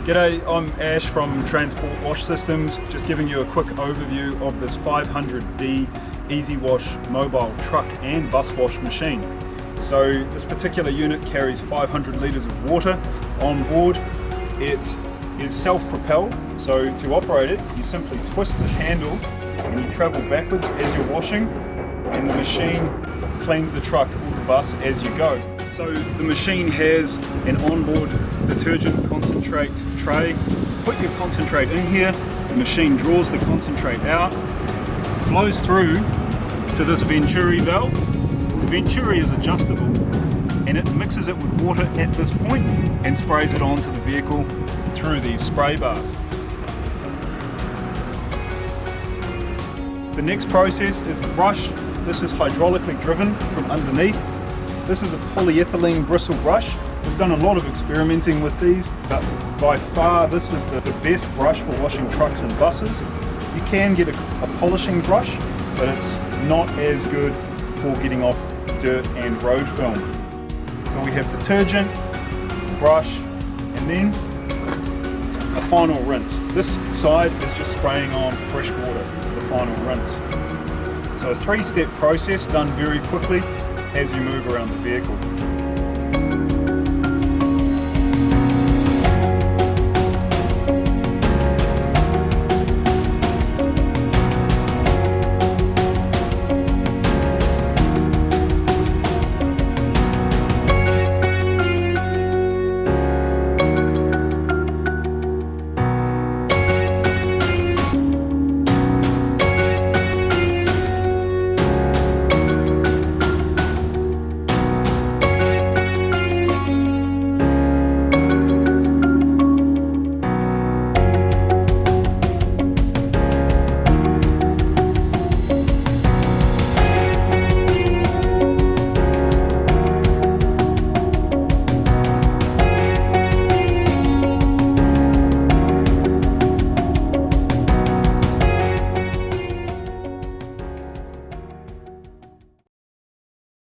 G'day, I'm Ash from Transport Wash Systems, just giving you a quick overview of this 500D EasyWash mobile truck and bus wash machine. So this particular unit carries 500 litres of water on board. It is self-propelled, so to operate it you simply twist this handle and you travel backwards as you're washing, and the machine cleans the truck or the bus as you go. So the machine has an onboard detergent concentrate tray. Put your concentrate in here, the machine draws the concentrate out, flows through to this Venturi valve. The Venturi is adjustable and it mixes it with water at this point and sprays it onto the vehicle through these spray bars. The next process is the brush. This is hydraulically driven from underneath. This is a polyethylene bristle brush. We've done a lot of experimenting with these, but by far this is the best brush for washing trucks and buses. You can get a polishing brush, but it's not as good for getting off dirt and road film. So we have detergent, brush, and then a final rinse. This side is just spraying on fresh water for the final rinse. So a 3-step process done very quickly as you move around the vehicle.